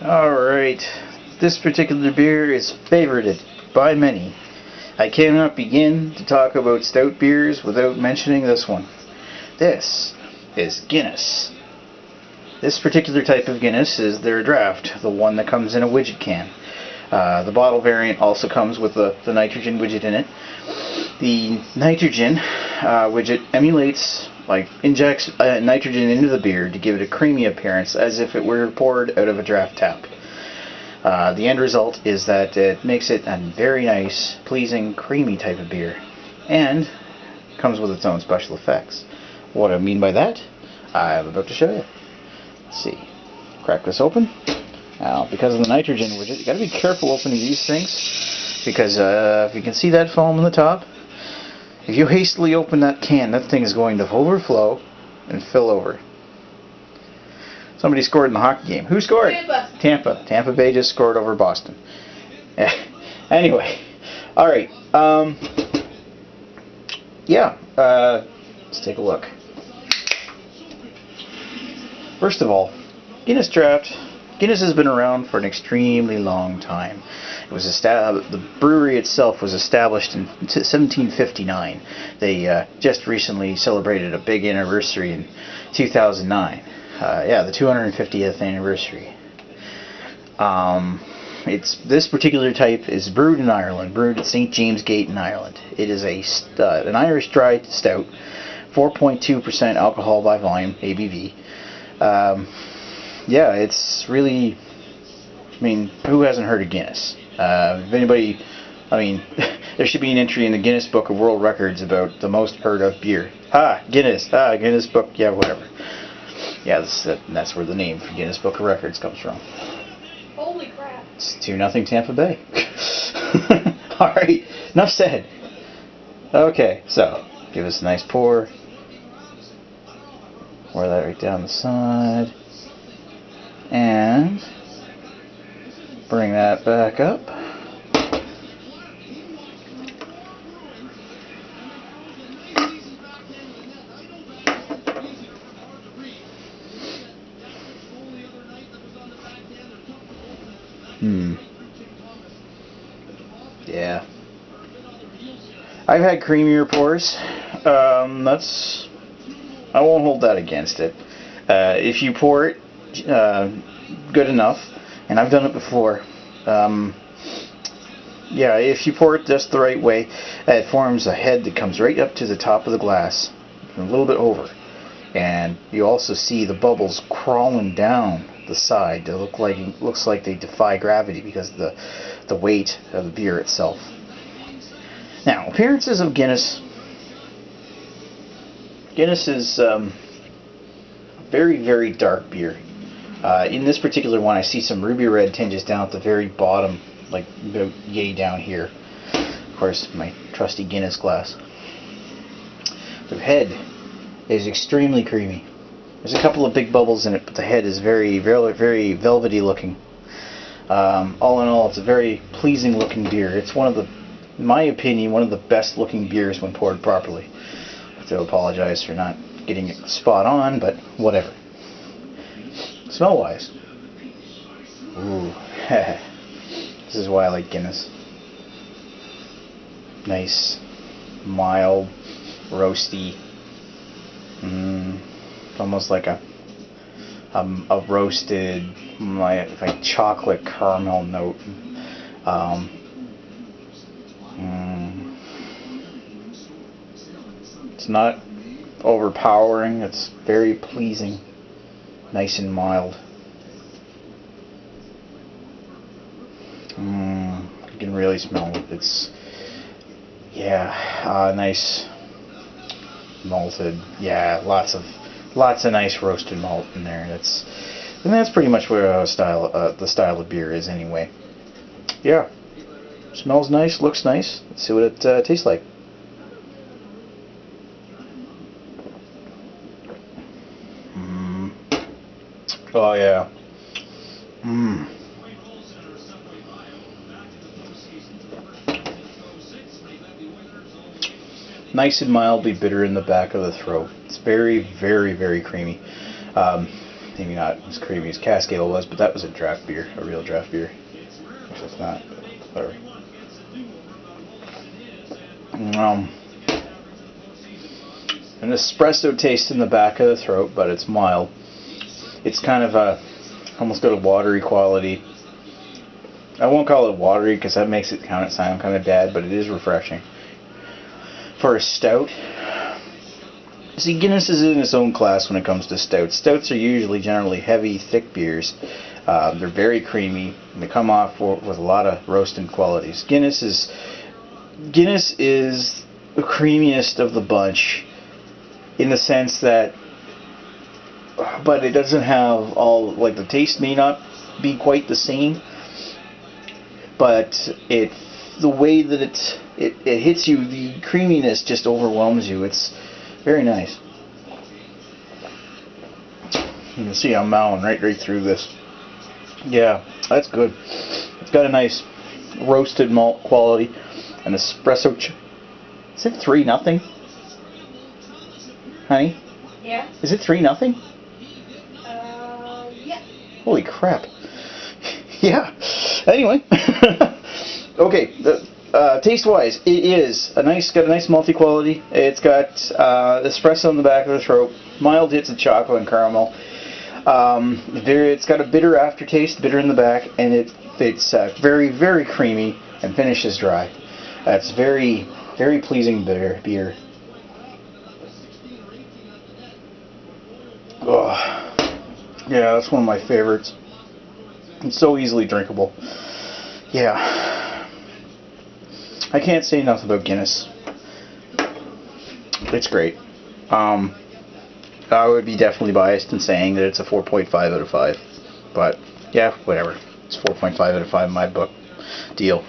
Alright, this particular beer is favorited by many. I cannot begin to talk about stout beers without mentioning this one. This is Guinness. This particular type of Guinness is their draft, the one that comes in a widget can. The bottle variant also comes with the nitrogen widget in it. The nitrogen widget emulates, injects nitrogen into the beer to give it a creamy appearance as if it were poured out of a draft tap. The end result is that it makes it a very nice, pleasing, creamy type of beer, and comes with its own special effects. What I mean by that, I'm about to show you. Let's see. Crack this open. Now, because of the nitrogen widget, you got to be careful opening these things, because if you can see that foam on the top, if you hastily open that can, that thing is going to overflow and fill over. Somebody scored in the hockey game. Who scored? Tampa. Tampa Bay just scored over Boston. Anyway, all right. Let's take a look. First of all, Guinness Draught. Guinness has been around for an extremely long time. It was the brewery itself was established in 1759. They just recently celebrated a big anniversary in 2009. The 250th anniversary. This particular type is brewed in Ireland, brewed at St. James Gate in Ireland. It is an Irish dry stout, 4.2% alcohol by volume, ABV. It's really, who hasn't heard of Guinness? If anybody, there should be an entry in the Guinness Book of World Records about the most heard of beer. Guinness Book, whatever. Yeah, that's where the name for Guinness Book of Records comes from. Holy crap. It's 2-0 Tampa Bay. Alright, enough said. Okay, so, give us a nice pour. Pour that right down the side. And bring that back up. Yeah. I've had creamier pours. I won't hold that against it. If you pour it good enough, and I've done it before. If you pour it just the right way, it forms a head that comes right up to the top of the glass, a little bit over, and you also see the bubbles crawling down the side. It looks like they defy gravity because of the weight of the beer itself. Now, appearances of Guinness. Guinness is very, very dark beer. In this particular one, I see some ruby red tinges down at the very bottom, like about yay down here. Of course, my trusty Guinness glass. The head is extremely creamy. There's a couple of big bubbles in it, but the head is very, very, very velvety looking. All in all, it's a very pleasing looking beer. It's in my opinion, one of the best looking beers when poured properly. I have to apologize for not getting it spot on, but whatever. Smell wise, ooh, this is why I like Guinness. Nice, mild, roasty, almost like a roasted, like chocolate caramel note. It's not overpowering. It's very pleasing. Nice and mild. You can really smell it. It's nice malted. Yeah, lots of nice roasted malt in there. That's pretty much where the style of beer is anyway. Yeah, smells nice, looks nice. Let's see what it tastes like. Oh yeah. Nice and mildly bitter in the back of the throat. It's very, very, very creamy. maybe not as creamy as Cascade was, but that was a draft beer, a real draft beer. Which it's not, but whatever. An espresso taste in the back of the throat, but it's mild. It's kind of almost got a watery quality. I won't call it watery because that makes it sound kind of bad, but it is refreshing. For a stout, see, Guinness is in its own class when it comes to stouts. Stouts are usually generally heavy, thick beers. They're very creamy, and they come off with a lot of roasted qualities. Guinness is the creamiest of the bunch, in the sense that, but it doesn't have all, like, the taste may not be quite the same, but the way that it hits you, the creaminess just overwhelms you. It's very nice. You can see I'm mowing right through this. Yeah, that's good. It's got a nice roasted malt quality, an espresso. Is it 3-0? Honey? Yeah? Is it 3-0? Yeah. Holy crap. Yeah. Anyway. Okay. Taste-wise, it is got a nice malty quality. It's got espresso in the back of the throat, mild hits of chocolate and caramel. It's got a bitter aftertaste, bitter in the back, and it's very, very creamy and finishes dry. That's very, very pleasing beer. Oh, yeah, that's one of my favorites. It's so easily drinkable. Yeah. I can't say enough about Guinness. It's great. I would be definitely biased in saying that it's a 4.5 out of 5. But, yeah, whatever. It's 4.5 out of 5 in my book. Deal.